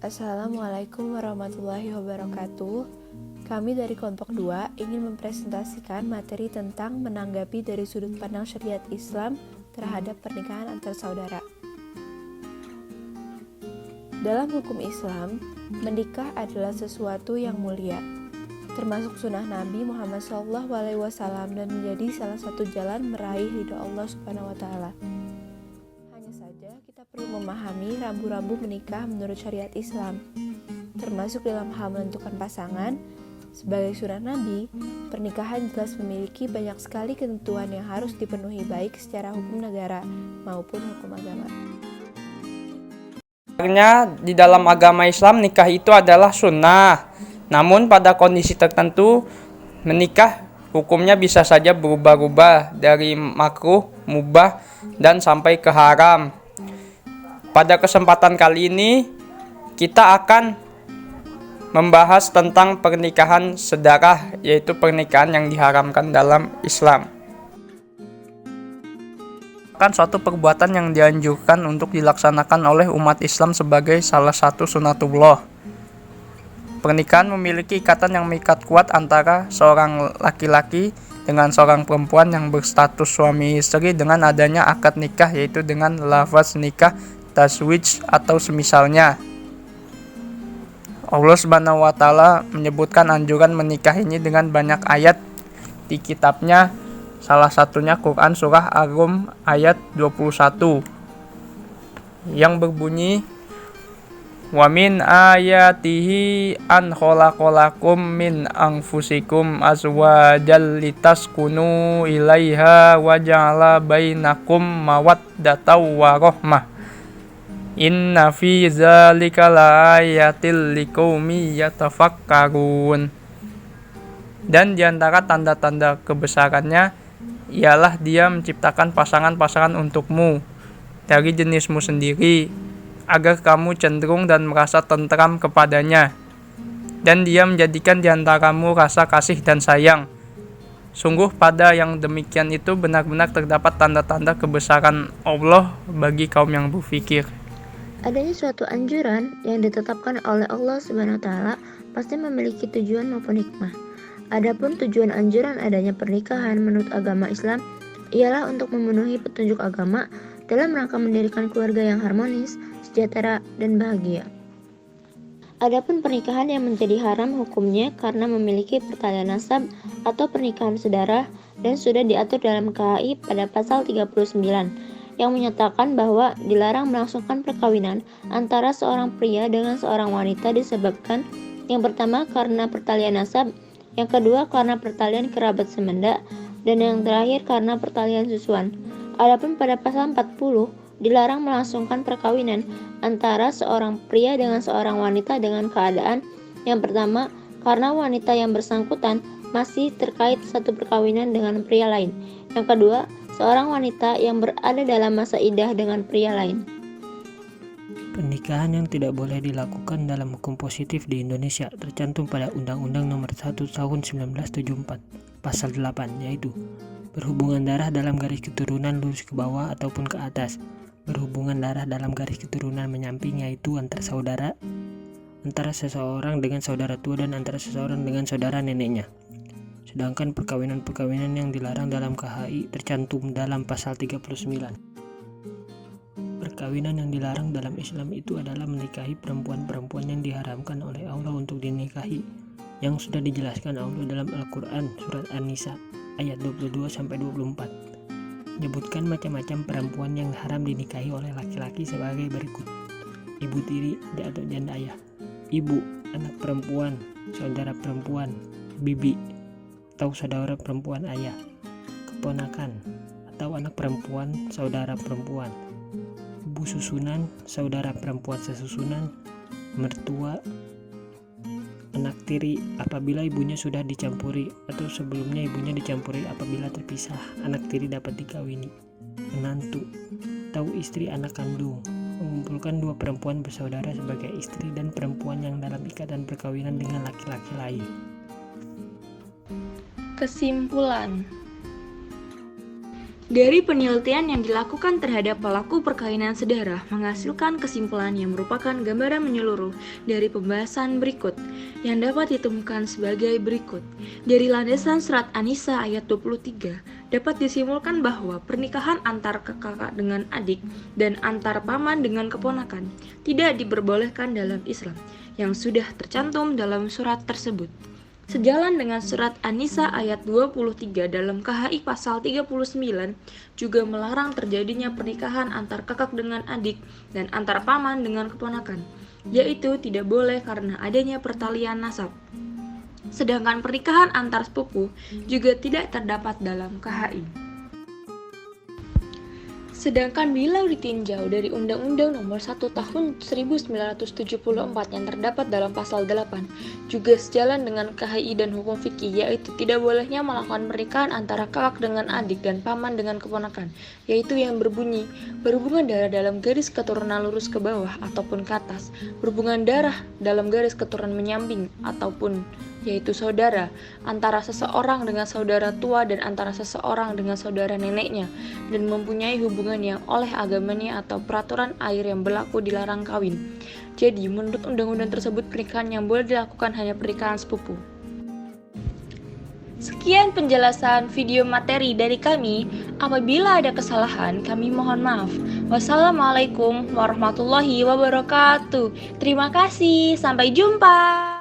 Assalamualaikum warahmatullahi wabarakatuh. Kami dari kelompok 2 ingin mempresentasikan materi tentang menanggapi dari sudut pandang syariat Islam terhadap pernikahan antar saudara. Dalam hukum Islam, menikah adalah sesuatu yang mulia, termasuk sunnah Nabi Muhammad SAW dan menjadi salah satu jalan meraih ridho Allah SWT. Hanya saja kita perlu memahami rambu-rambu menikah menurut syariat Islam, termasuk dalam hal menentukan pasangan. Sebagai sunnah Nabi, pernikahan jelas memiliki banyak sekali ketentuan yang harus dipenuhi baik secara hukum negara maupun hukum agama. Sebenarnya di dalam agama Islam nikah itu adalah sunnah. Namun pada kondisi tertentu menikah hukumnya bisa saja berubah-ubah dari makruh, mubah, dan sampai ke haram. Pada kesempatan kali ini kita akan membahas tentang pernikahan sedarah, yaitu pernikahan yang diharamkan dalam Islam. Suatu perbuatan yang dianjurkan untuk dilaksanakan oleh umat Islam sebagai salah satu sunatullah. Pernikahan memiliki ikatan yang mengikat kuat antara seorang laki-laki dengan seorang perempuan yang berstatus suami istri dengan adanya akad nikah, yaitu dengan lafaz nikah, tazwij atau semisalnya. Allah Subhanahu wa Ta'ala menyebutkan anjuran menikah ini dengan banyak ayat di kitabnya, salah satunya Quran surah Ar-Rum ayat 21 yang berbunyi, wa min ayatihi an khalaqalakum min anfusikum azwajal litaskunu ilaiha wa ja'ala bainakum mawaddatan wa rahmah. Inna fi zalika laayatil liqaumi yatafakkarun. Dan diantara tanda-tanda kebesarannya ialah Dia menciptakan pasangan-pasangan untukmu dari jenismu sendiri, agar kamu cenderung dan merasa tentram kepadanya. Dan Dia menjadikan diantaramu rasa kasih dan sayang. Sungguh pada yang demikian itu benar-benar terdapat tanda-tanda kebesaran Allah bagi kaum yang berfikir. Adanya suatu anjuran yang ditetapkan oleh Allah Subhanahu wa Ta'ala pasti memiliki tujuan maupun hikmah. Adapun tujuan anjuran adanya pernikahan menurut agama Islam ialah untuk memenuhi petunjuk agama dalam rangka mendirikan keluarga yang harmonis, sejahtera, dan bahagia. Adapun pernikahan yang menjadi haram hukumnya karena memiliki pertalian nasab atau pernikahan saudara dan sudah diatur dalam KHI pada pasal 39 yang menyatakan bahwa dilarang melangsungkan perkawinan antara seorang pria dengan seorang wanita disebabkan yang pertama karena pertalian nasab, yang kedua karena pertalian kerabat semenda, dan yang terakhir karena pertalian susuan. Adapun pada pasal 40 dilarang melangsungkan perkawinan antara seorang pria dengan seorang wanita dengan keadaan yang pertama karena wanita yang bersangkutan masih terkait satu perkawinan dengan pria lain, yang kedua seorang wanita yang berada dalam masa iddah dengan pria lain. Pernikahan yang tidak boleh dilakukan dalam hukum positif di Indonesia tercantum pada Undang-Undang Nomor 1 Tahun 1974, Pasal 8, yaitu berhubungan darah dalam garis keturunan lurus ke bawah ataupun ke atas, berhubungan darah dalam garis keturunan menyamping yaitu antar saudara, antara seseorang dengan saudara tua dan antara seseorang dengan saudara neneknya. Sedangkan perkawinan-perkawinan yang dilarang dalam KHI tercantum dalam pasal 39. Perkawinan yang dilarang dalam Islam itu adalah menikahi perempuan-perempuan yang diharamkan oleh Allah untuk dinikahi, yang sudah dijelaskan Allah dalam Al-Quran surat An-Nisa ayat 22-24. Menyebutkan macam-macam perempuan yang haram dinikahi oleh laki-laki sebagai berikut: ibu tiri atau janda ayah, ibu, anak perempuan, saudara perempuan, bibi atau saudara perempuan ayah, keponakan atau anak perempuan saudara perempuan, ibu susunan, saudara perempuan sesusunan, mertua, anak tiri apabila ibunya sudah dicampuri atau sebelumnya ibunya dicampuri apabila terpisah, anak tiri dapat dikawini, menantu atau istri anak kandung, mengumpulkan dua perempuan bersaudara sebagai istri dan perempuan yang dalam ikatan perkawinan dengan laki-laki lain. Kesimpulan, Dari penelitian yang dilakukan terhadap pelaku perkawinan sedara menghasilkan kesimpulan yang merupakan gambaran menyeluruh dari pembahasan berikut yang dapat ditemukan sebagai berikut. Dari landasan surat An-Nisa ayat 23 dapat disimpulkan bahwa pernikahan antar kakak dengan adik dan antar paman dengan keponakan tidak diperbolehkan dalam Islam yang sudah tercantum dalam surat tersebut. Sejalan dengan surat An-Nisa ayat 23 dalam KHI pasal 39 juga melarang terjadinya pernikahan antar kakak dengan adik dan antar paman dengan keponakan, yaitu tidak boleh karena adanya pertalian nasab. Sedangkan pernikahan antar sepupu juga tidak terdapat dalam KHI. Sedangkan bila ditinjau dari Undang-Undang Nomor 1 Tahun 1974 yang terdapat dalam pasal 8, juga sejalan dengan KHI dan hukum fikih, yaitu tidak bolehnya melakukan pernikahan antara kakak dengan adik dan paman dengan keponakan, yaitu yang berbunyi berhubungan darah dalam garis keturunan lurus ke bawah ataupun ke atas, berhubungan darah dalam garis keturunan menyamping ataupun yaitu saudara, antara seseorang dengan saudara tua dan antara seseorang dengan saudara neneknya, dan mempunyai hubungan yang oleh agamanya atau peraturan air yang berlaku dilarang kawin. Jadi, menurut undang-undang tersebut, pernikahan yang boleh dilakukan hanya pernikahan sepupu. Sekian penjelasan video materi dari kami. Apabila ada kesalahan, kami mohon maaf. Wassalamualaikum warahmatullahi wabarakatuh. Terima kasih, sampai jumpa.